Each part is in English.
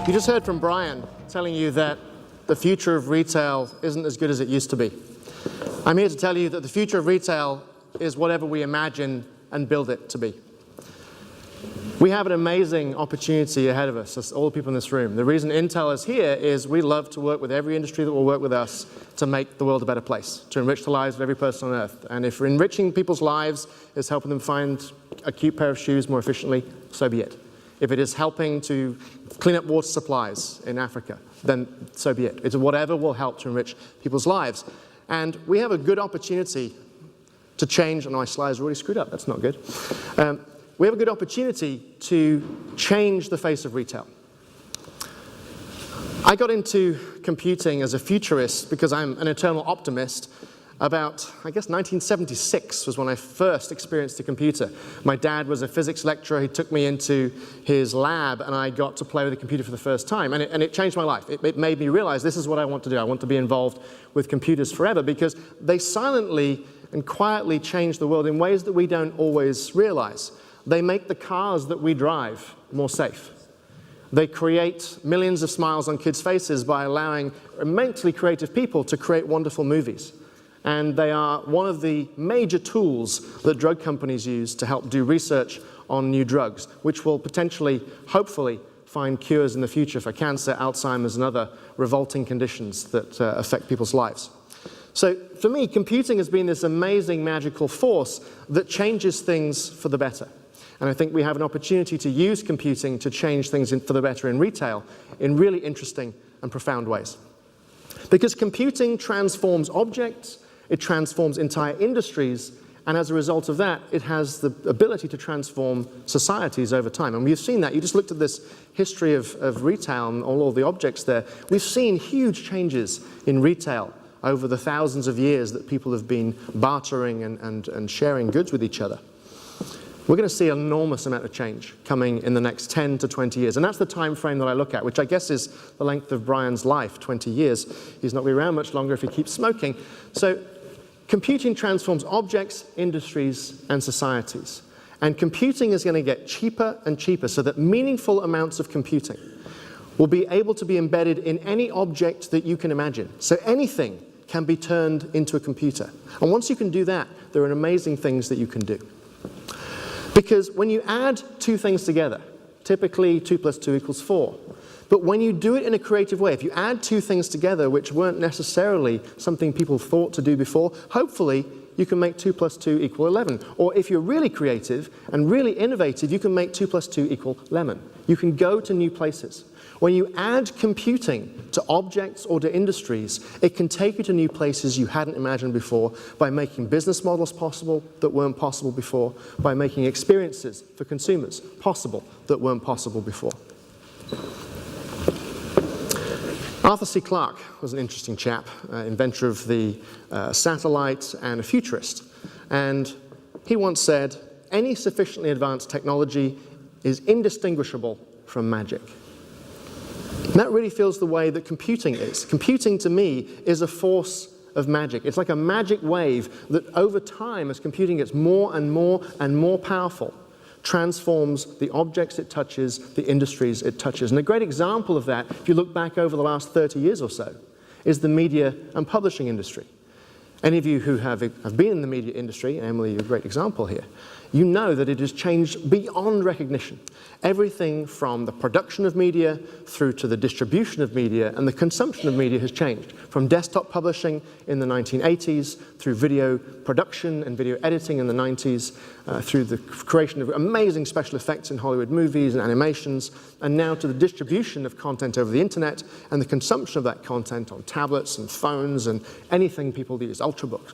You just heard from Brian telling you that the future of retail isn't as good as it used to be. I'm here to tell you that the future of retail is whatever we imagine and build it to be. We have an amazing opportunity ahead of us, as all the people in this room. The reason Intel is here is we love to work with every industry that will work with us to make the world a better place, to enrich the lives of every person on Earth. And if enriching people's lives is helping them find a cute pair of shoes more efficiently, so be it. If it is helping to clean up water supplies in Africa, then so be it. It's whatever will help to enrich people's lives. And we have a good opportunity to change, and my slides are already screwed up, that's not good. We have a good opportunity to change the face of retail. I got into computing as a futurist because I'm an eternal optimist. About, I guess, 1976 was when I first experienced a computer. My dad was a physics lecturer. He took me into his lab, and I got to play with a computer for the first time. And it changed my life. It made me realize this is what I want to do. I want to be involved with computers forever because they silently and quietly change the world in ways that we don't always realize. They make the cars that we drive more safe. They create millions of smiles on kids' faces by allowing immensely creative people to create wonderful movies. And they are one of the major tools that drug companies use to help do research on new drugs, which will potentially, hopefully, find cures in the future for cancer, Alzheimer's, and other revolting conditions that affect people's lives. So for me, computing has been this amazing, magical force that changes things for the better. And I think we have an opportunity to use computing to change things for the better in retail in really interesting and profound ways. Because computing transforms objects, it transforms entire industries, and as a result of that, it has the ability to transform societies over time. And we've seen that. You just looked at this history of retail and all of the objects there. We've seen huge changes in retail over the thousands of years that people have been bartering and sharing goods with each other. We're going to see an enormous amount of change coming in the next 10 to 20 years. And that's the time frame that I look at, which I guess is the length of Brian's life, 20 years. He's not going to be around much longer if he keeps smoking. So computing transforms objects, industries, and societies. And computing is going to get cheaper and cheaper so that meaningful amounts of computing will be able to be embedded in any object that you can imagine. So anything can be turned into a computer. And once you can do that, there are amazing things that you can do. Because when you add two things together, typically 2 + 2 = 4, but when you do it in a creative way, if you add two things together which weren't necessarily something people thought to do before, hopefully you can make 2 + 2 = 11. Or if you're really creative and really innovative, you can make 2 + 2 = lemon. You can go to new places. When you add computing to objects or to industries, it can take you to new places you hadn't imagined before by making business models possible that weren't possible before, by making experiences for consumers possible that weren't possible before. Arthur C. Clarke was an interesting chap, inventor of the satellite and a futurist. And he once said, "Any sufficiently advanced technology is indistinguishable from magic." And that really feels the way that computing is. Computing, to me, is a force of magic. It's like a magic wave that over time, as computing gets more and more and more powerful, transforms the objects it touches, the industries it touches. And a great example of that, if you look back over the last 30 years or so, is the media and publishing industry. Any of you who have been in the media industry, and Emily, you're a great example here, you know that it has changed beyond recognition. Everything from the production of media through to the distribution of media and the consumption of media has changed. From desktop publishing in the 1980s, through video production and video editing in the 90s, through the creation of amazing special effects in Hollywood movies and animations, and now to the distribution of content over the internet and the consumption of that content on tablets and phones and anything people use, ultrabooks.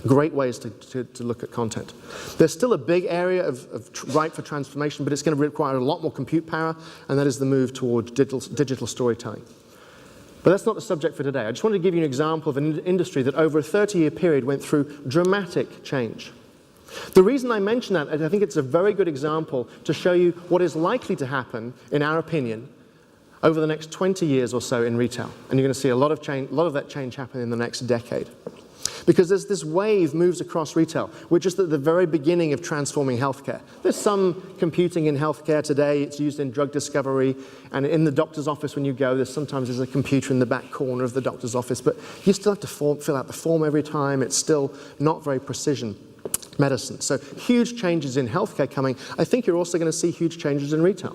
Great ways to look at content. There's still a big area ripe for transformation, but it's going to require a lot more compute power, and that is the move towards digital storytelling. But that's not the subject for today. I just wanted to give you an example of an industry that over a 30-year period went through dramatic change. The reason I mention that is I think it's a very good example to show you what is likely to happen, in our opinion, over the next 20 years or so in retail. And you're going to see a lot of that change happen in the next decade. Because as this wave moves across retail, we're just at the very beginning of transforming healthcare. There's some computing in healthcare today. It's used in drug discovery. And in the doctor's office when you go, sometimes there's a computer in the back corner of the doctor's office. But you still have to fill out the form every time. It's still not very precision medicine. So huge changes in healthcare coming. I think you're also going to see huge changes in retail.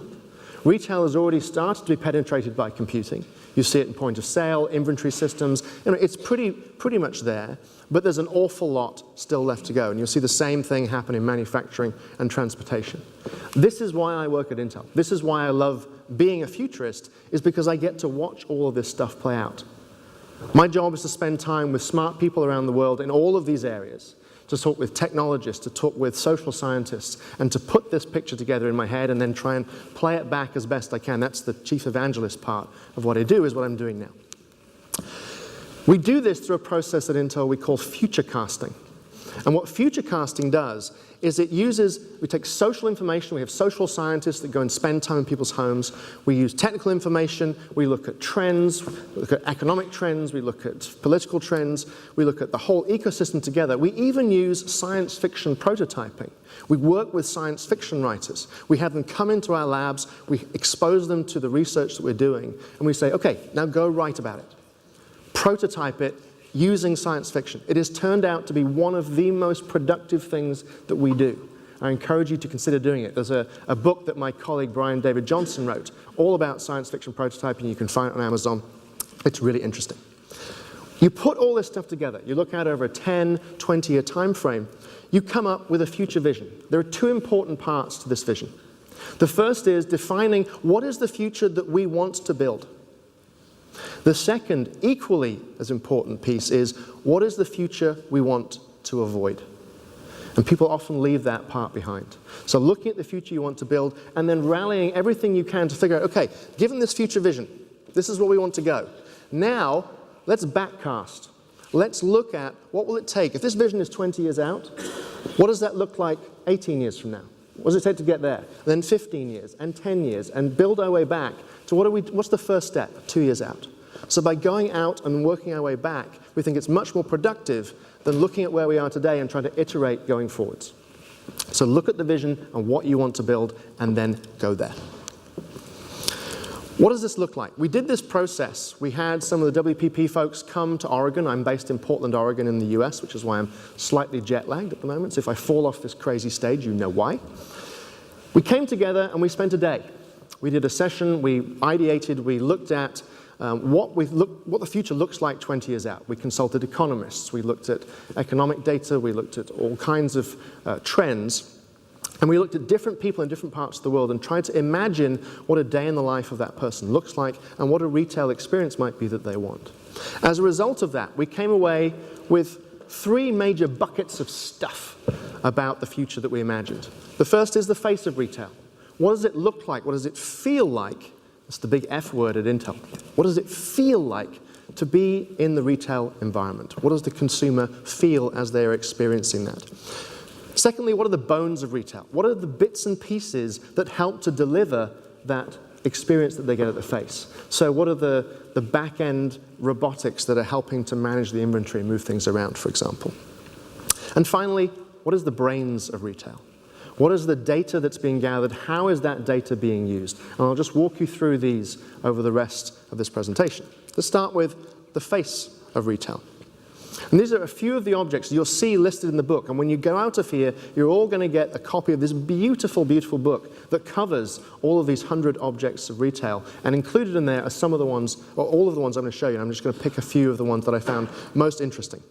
Retail has already started to be penetrated by computing. You see it in point of sale, inventory systems. It's pretty much there, but there's an awful lot still left to go. And you'll see the same thing happen in manufacturing and transportation. This is why I work at Intel. This is why I love being a futurist, is because I get to watch all of this stuff play out. My job is to spend time with smart people around the world in all of these areas, to talk with technologists, to talk with social scientists, and to put this picture together in my head and then try and play it back as best I can. That's the chief evangelist part of what I do, is what I'm doing now. We do this through a process at Intel we call future casting. And what future casting does is we take social information, we have social scientists that go and spend time in people's homes, we use technical information, we look at trends, we look at economic trends, we look at political trends, we look at the whole ecosystem together. We even use science fiction prototyping. We work with science fiction writers. We have them come into our labs, we expose them to the research that we're doing, and we say, okay, now go write about it. Prototype it using science fiction. It has turned out to be one of the most productive things that we do. I encourage you to consider doing it. There's a book that my colleague Brian David Johnson wrote, all about science fiction prototyping. You can find it on Amazon. It's really interesting. You put all this stuff together, you look at it over a 10, 20-year time frame, you come up with a future vision. There are two important parts to this vision. The first is defining what is the future that we want to build. The second, equally as important piece, is what is the future we want to avoid? And people often leave that part behind. So looking at the future you want to build and then rallying everything you can to figure out, okay, given this future vision, this is where we want to go. Now, let's backcast. Let's look at what will it take. If this vision is 20 years out, what does that look like 18 years from now? What does it take to get there? And then 15 years and 10 years and build our way back to what's the first step 2 years out? So by going out and working our way back, we think it's much more productive than looking at where we are today and trying to iterate going forwards. So look at the vision and what you want to build and then go there. What does this look like? We did this process. We had some of the WPP folks come to Oregon. I'm based in Portland, Oregon in the US, which is why I'm slightly jet lagged at the moment. So if I fall off this crazy stage, you know why. We came together and we spent a day. We did a session, we ideated, we looked at what the future looks like 20 years out. We consulted economists, we looked at economic data, we looked at all kinds of trends, and we looked at different people in different parts of the world and tried to imagine what a day in the life of that person looks like and what a retail experience might be that they want. As a result of that, we came away with 3 major buckets of stuff about the future that we imagined. The first is the face of retail. What does it look like? What does it feel like? That's the big F word at Intel. What does it feel like to be in the retail environment? What does the consumer feel as they're experiencing that? Secondly, what are the bones of retail? What are the bits and pieces that help to deliver that experience that they get at the face? So what are the back-end robotics that are helping to manage the inventory and move things around, for example? And finally, what is the brains of retail? What is the data that's being gathered? How is that data being used? And I'll just walk you through these over the rest of this presentation. Let's start with the face of retail. And these are a few of the objects you'll see listed in the book. And when you go out of here, you're all going to get a copy of this beautiful, beautiful book that covers all of these 100 objects of retail. And included in there are some of the ones, or all of the ones I'm going to show you. I'm just going to pick a few of the ones that I found most interesting.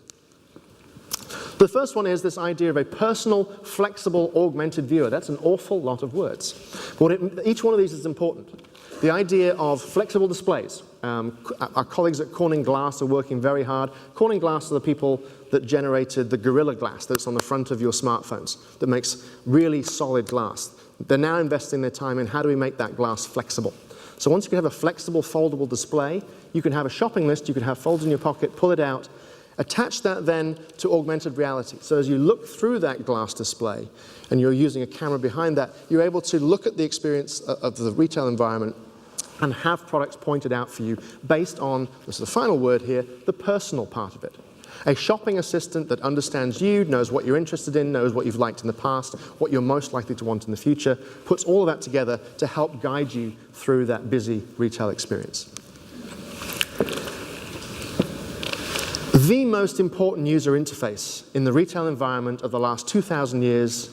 The first one is this idea of a personal, flexible, augmented viewer. That's an awful lot of words. But each one of these is important. The idea of flexible displays. Our colleagues at Corning Glass are working very hard. Corning Glass are the people that generated the Gorilla Glass that's on the front of your smartphones that makes really solid glass. They're now investing their time in how do we make that glass flexible. So once you can have a flexible, foldable display, you can have a shopping list, you can have folds in your pocket, pull it out, attach that then to augmented reality. So as you look through that glass display and you're using a camera behind that, you're able to look at the experience of the retail environment and have products pointed out for you based on, this is the final word here, the personal part of it. A shopping assistant that understands you, knows what you're interested in, knows what you've liked in the past, what you're most likely to want in the future, puts all of that together to help guide you through that busy retail experience. The most important user interface in the retail environment of the last 2,000 years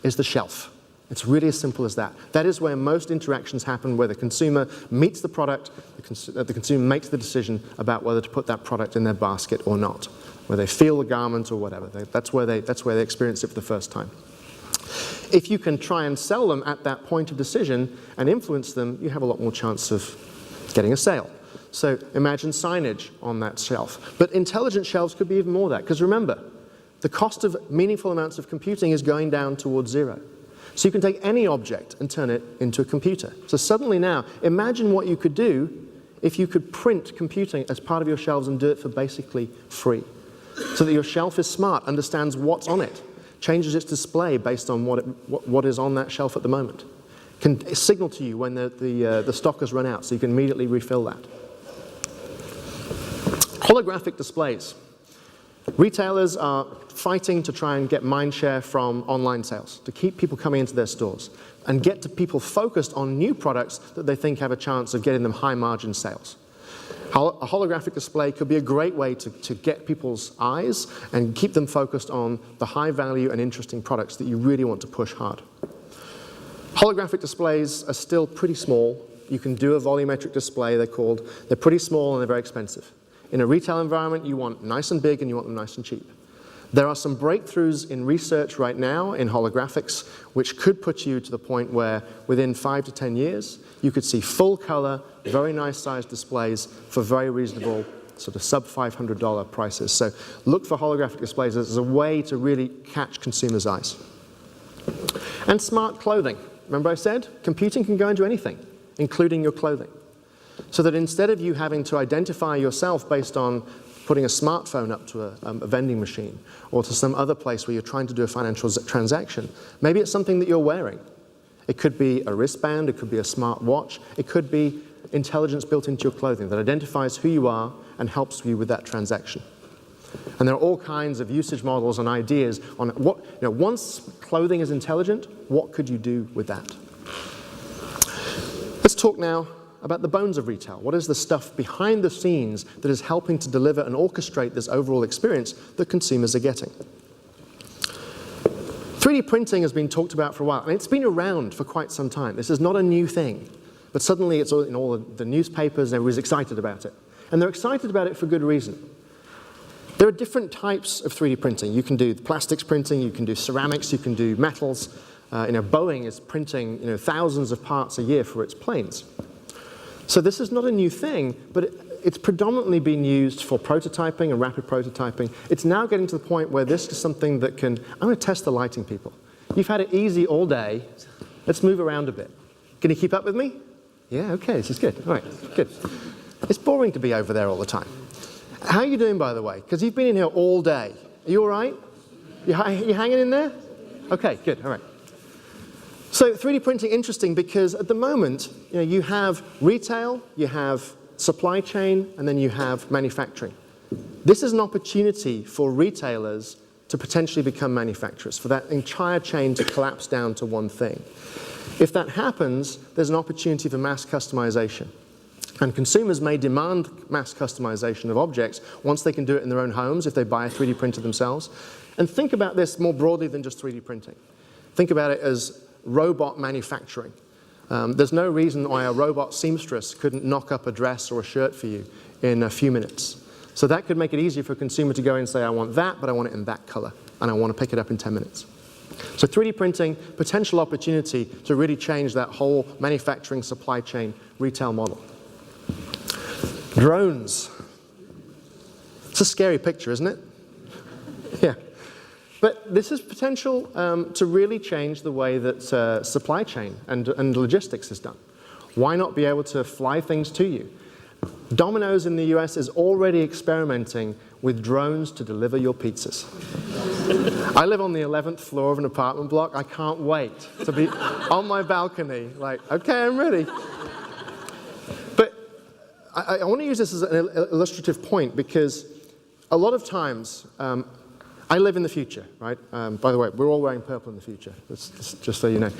is the shelf. It's really as simple as that. That is where most interactions happen, where the consumer meets the product, the consumer makes the decision about whether to put that product in their basket or not, where they feel the garment or whatever. That's where they experience it for the first time. If you can try and sell them at that point of decision and influence them, you have a lot more chance of getting a sale. So imagine signage on that shelf. But intelligent shelves could be even more than that, because remember, the cost of meaningful amounts of computing is going down towards zero. So you can take any object and turn it into a computer. So suddenly now, imagine what you could do if you could print computing as part of your shelves and do it for basically free. So that your shelf is smart, understands what's on it, changes its display based on what is on that shelf at the moment. Can signal to you when the stock has run out, so you can immediately refill that. Holographic displays. Retailers are fighting to try and get mind share from online sales, to keep people coming into their stores and get to people focused on new products that they think have a chance of getting them high margin sales. A holographic display could be a great way to get people's eyes and keep them focused on the high value and interesting products that you really want to push hard. Holographic displays are still pretty small. You can do a volumetric display, they're pretty small and they're very expensive. In a retail environment, you want nice and big and you want them nice and cheap. There are some breakthroughs in research right now in holographics which could put you to the point where within 5 to 10 years, you could see full color, very nice sized displays for very reasonable sort of sub $500 prices. So look for holographic displays as a way to really catch consumers' eyes. And smart clothing. Remember I said, computing can go into anything, including your clothing. So that instead of you having to identify yourself based on putting a smartphone up to a vending machine or to some other place where you're trying to do a financial transaction, maybe it's something that you're wearing. It could be a wristband, it could be a smart watch, it could be intelligence built into your clothing that identifies who you are and helps you with that transaction. And there are all kinds of usage models and ideas on what, once clothing is intelligent, what could you do with that? Let's talk now about the bones of retail. What is the stuff behind the scenes that is helping to deliver and orchestrate this overall experience that consumers are getting? 3D printing has been talked about for a while, and it's been around for quite some time. This is not a new thing, but suddenly it's in all the newspapers and everybody's excited about it. And they're excited about it for good reason. There are different types of 3D printing. You can do plastics printing, you can do ceramics, you can do metals. Boeing is printing thousands of parts a year for its planes. So this is not a new thing, but it's predominantly been used for prototyping and rapid prototyping. It's now getting to the point where this is something that can, I'm going to test the lighting, people. You've had it easy all day. Let's move around a bit. Can you keep up with me? Yeah, okay, this is good. All right, good. It's boring to be over there all the time. How are you doing, by the way? Because you've been in here all day. Are you all right? You hanging in there? Okay, good, all right. So 3D printing, interesting because at the moment, you have retail, you have supply chain, and then you have manufacturing. This is an opportunity for retailers to potentially become manufacturers, for that entire chain to collapse down to one thing. If that happens, there's an opportunity for mass customization. And consumers may demand mass customization of objects once they can do it in their own homes if they buy a 3D printer themselves. And think about this more broadly than just 3D printing. Think about it as robot manufacturing. There's no reason why a robot seamstress couldn't knock up a dress or a shirt for you in a few minutes. So that could make it easier for a consumer to go in and say, I want that, but I want it in that color, and I want to pick it up in 10 minutes. So 3D printing, potential opportunity to really change that whole manufacturing supply chain retail model. Drones. It's a scary picture, isn't it? Yeah. But this has potential to really change the way that supply chain and logistics is done. Why not be able to fly things to you? Domino's in the US is already experimenting with drones to deliver your pizzas. I live on the 11th floor of an apartment block. I can't wait to be on my balcony, like, okay, I'm ready. But I want to use this as an illustrative point because a lot of times, I live in the future, right? By the way, we're all wearing purple in the future, just so you know.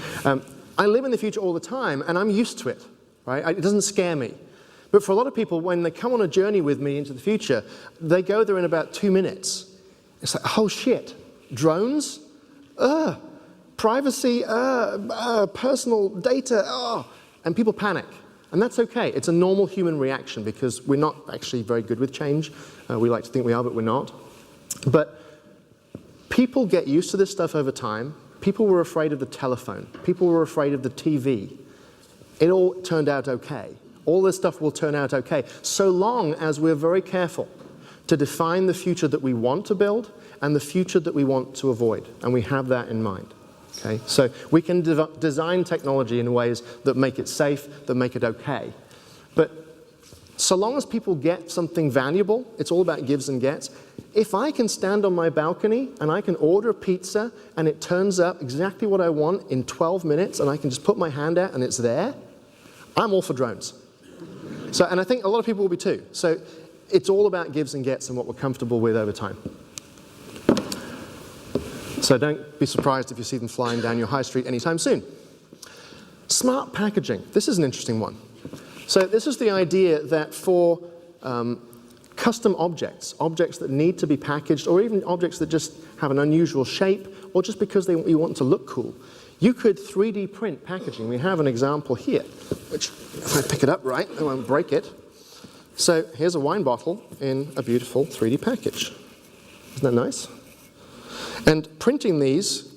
I live in the future all the time, and I'm used to it, right? It doesn't scare me. But for a lot of people, when they come on a journey with me into the future, they go there in about 2 minutes. It's like, oh shit, drones? Privacy, personal data, and people panic. And that's okay. It's a normal human reaction because we're not actually very good with change. We like to think we are, but we're not. But people get used to this stuff over time. People were afraid of the telephone. People were afraid of the TV. It all turned out okay. All this stuff will turn out okay, so long as we're very careful to define the future that we want to build and the future that we want to avoid. And we have that in mind. Okay? So we can design technology in ways that make it safe, that make it okay. But so long as people get something valuable, it's all about gives and gets. If I can stand on my balcony and I can order a pizza and it turns up exactly what I want in 12 minutes and I can just put my hand out and it's there, I'm all for drones. So, and I think a lot of people will be too. So it's all about gives and gets and what we're comfortable with over time. So don't be surprised if you see them flying down your high street anytime soon. Smart packaging. This is an interesting one. So this is the idea that for custom objects, objects that need to be packaged, or even objects that just have an unusual shape, or just because you want them to look cool, you could 3D print packaging. We have an example here, which if I pick it up right, I won't break it. So here's a wine bottle in a beautiful 3D package. Isn't that nice? And printing these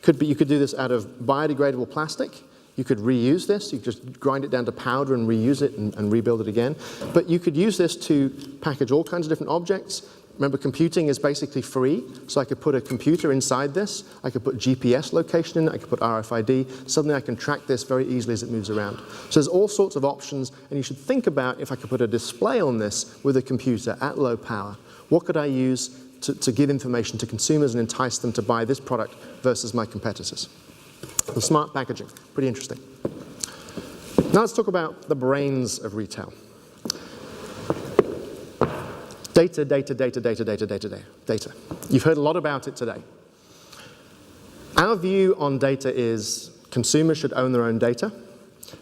could be, you could do this out of biodegradable plastic. You could reuse this. You could just grind it down to powder and reuse it and rebuild it again. But you could use this to package all kinds of different objects. Remember, computing is basically free, so I could put a computer inside this. I could put GPS location in it. I could put RFID. Suddenly I can track this very easily as it moves around. So there's all sorts of options, and you should think about if I could put a display on this with a computer at low power. What could I use to give information to consumers and entice them to buy this product versus my competitors? The smart packaging, pretty interesting. Now let's talk about the brains of retail. Data, data, data, data, data, data, data. You've heard a lot about it today. Our view on data is consumers should own their own data.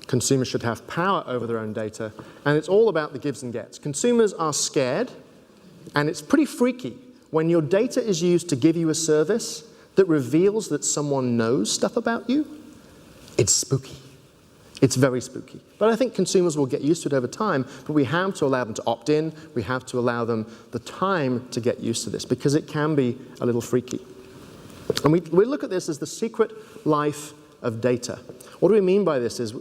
Consumers should have power over their own data. And it's all about the gives and gets. Consumers are scared, and it's pretty freaky when your data is used to give you a service that reveals that someone knows stuff about you. It's spooky. It's very spooky. But I think consumers will get used to it over time, but we have to allow them to opt in. We have to allow them the time to get used to this because it can be a little freaky. And we look at this as the secret life of data. What do we mean by this is,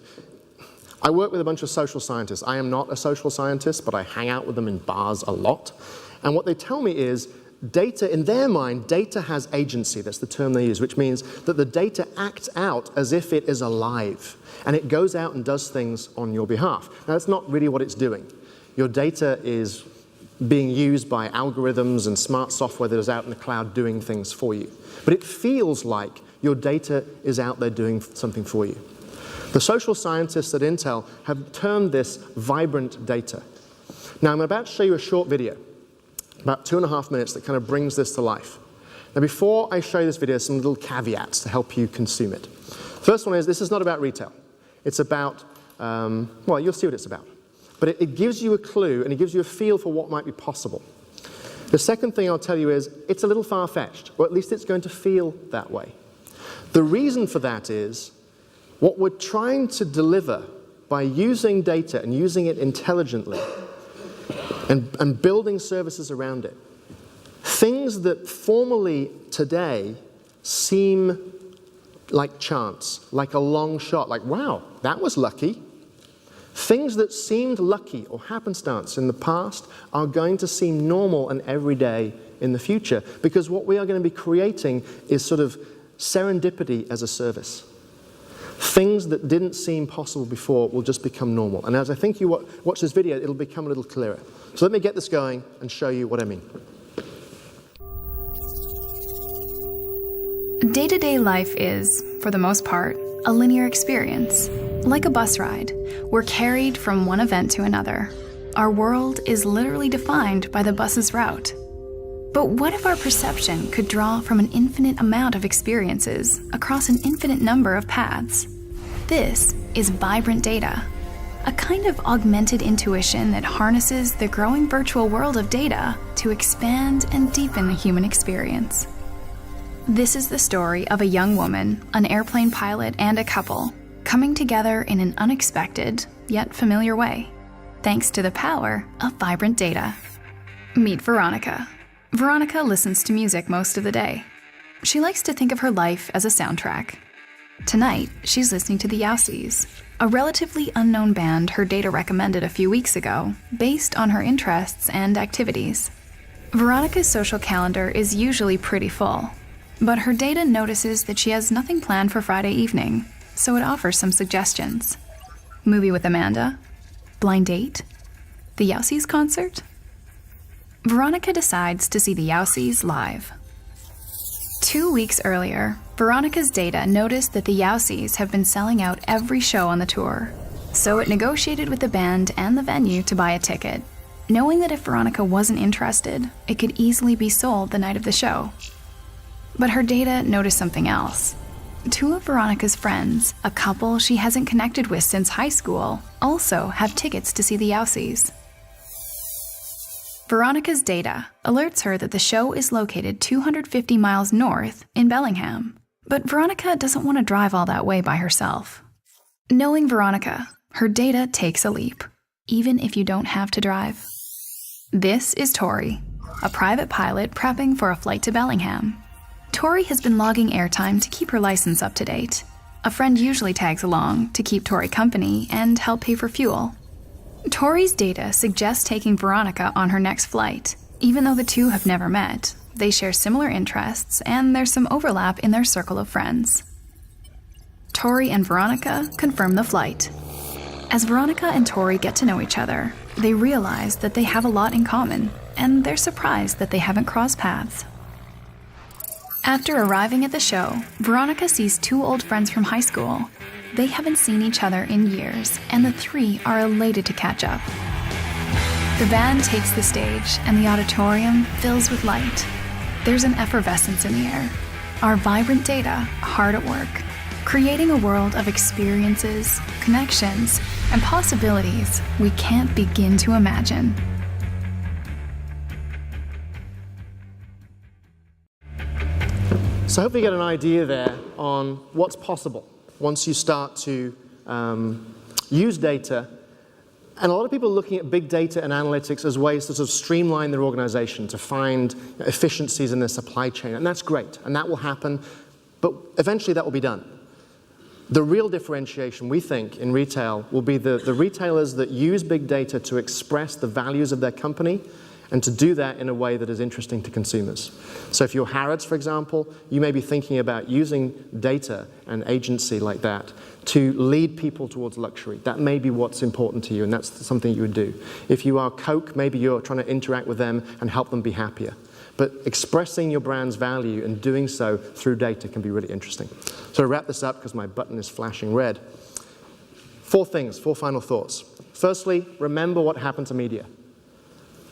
I work with a bunch of social scientists. I am not a social scientist, but I hang out with them in bars a lot. And what they tell me is, data, in their mind, data has agency. That's the term they use, which means that the data acts out as if it is alive. And it goes out and does things on your behalf. Now, that's not really what it's doing. Your data is being used by algorithms and smart software that is out in the cloud doing things for you. But it feels like your data is out there doing something for you. The social scientists at Intel have termed this vibrant data. Now, I'm about to show you a short video, about 2.5 minutes, that kind of brings this to life. Now, before I show you this video, some little caveats to help you consume it. First one is, this is not about retail. It's about, well, you'll see what it's about. But it gives you a clue, and it gives you a feel for what might be possible. The second thing I'll tell you is, it's a little far-fetched, or at least it's going to feel that way. The reason for that is, what we're trying to deliver by using data and using it intelligently and building services around it, things that formally today seem like chance, like a long shot, like, wow, that was lucky. Things that seemed lucky or happenstance in the past are going to seem normal and everyday in the future, because what we are going to be creating is sort of serendipity as a service. Things that didn't seem possible before will just become normal. And as I think you watch this video, it'll become a little clearer. So let me get this going and show you what I mean. Day-to-day life is, for the most part, a linear experience. Like a bus ride, we're carried from one event to another. Our world is literally defined by the bus's route. But what if our perception could draw from an infinite amount of experiences across an infinite number of paths? This is vibrant data, a kind of augmented intuition that harnesses the growing virtual world of data to expand and deepen the human experience. This is the story of a young woman, an airplane pilot, and a couple coming together in an unexpected, yet familiar way, thanks to the power of vibrant data. Meet Veronica. Veronica listens to music most of the day. She likes to think of her life as a soundtrack. Tonight, she's listening to the Yowsies, a relatively unknown band her data recommended a few weeks ago, based on her interests and activities. Veronica's social calendar is usually pretty full, but her data notices that she has nothing planned for Friday evening, so it offers some suggestions. Movie with Amanda? Blind date? The Yowsies concert? Veronica decides to see the Yowsies live. 2 weeks earlier, Veronica's data noticed that the Yowsies have been selling out every show on the tour, so it negotiated with the band and the venue to buy a ticket, knowing that if Veronica wasn't interested, it could easily be sold the night of the show. But her data noticed something else. 2 of Veronica's friends, a couple she hasn't connected with since high school, also have tickets to see the Yowsies. Veronica's data alerts her that the show is located 250 miles north in Bellingham, but Veronica doesn't want to drive all that way by herself. Knowing Veronica, her data takes a leap, even if you don't have to drive. This is Tori, a private pilot prepping for a flight to Bellingham. Tori has been logging airtime to keep her license up to date. A friend usually tags along to keep Tori company and help pay for fuel. Tori's data suggests taking Veronica on her next flight. Even though the two have never met, they share similar interests and there's some overlap in their circle of friends. Tori and Veronica confirm the flight. As Veronica and Tori get to know each other, they realize that they have a lot in common, and they're surprised that they haven't crossed paths. After arriving at the show, Veronica sees 2 old friends from high school. They haven't seen each other in years, and the 3 are elated to catch up. The band takes the stage, and the auditorium fills with light. There's an effervescence in the air. Our vibrant data hard at work, creating a world of experiences, connections, and possibilities we can't begin to imagine. So I hope you get an idea there on what's possible once you start to use data. And a lot of people are looking at big data and analytics as ways to sort of streamline their organization, to find efficiencies in their supply chain. And that's great, and that will happen, but eventually that will be done. The real differentiation, we think, in retail will be the retailers that use big data to express the values of their company and to do that in a way that is interesting to consumers. So if you're Harrods, for example, you may be thinking about using data and agency like that to lead people towards luxury. That may be what's important to you, and that's something you would do. If you are Coke, maybe you're trying to interact with them and help them be happier. But expressing your brand's value and doing so through data can be really interesting. So to wrap this up, because my button is flashing red, 4 things, 4 final thoughts. Firstly, remember what happened to media.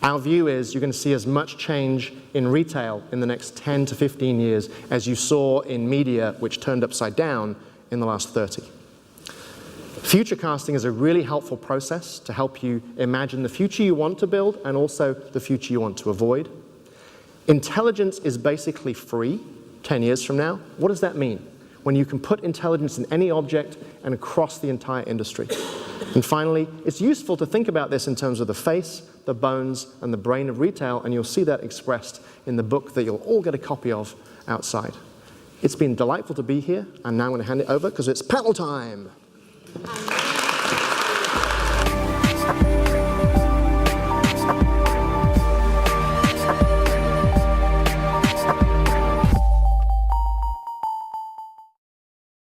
Our view is you're going to see as much change in retail in the next 10 to 15 years as you saw in media, which turned upside down in the last 30. Future casting is a really helpful process to help you imagine the future you want to build and also the future you want to avoid. Intelligence is basically free 10 years from now. What does that mean? When you can put intelligence in any object and across the entire industry. And finally, it's useful to think about this in terms of the face, the bones, and the brain of retail, and you'll see that expressed in the book that you'll all get a copy of outside. It's been delightful to be here, and now I'm going to hand it over because it's panel time.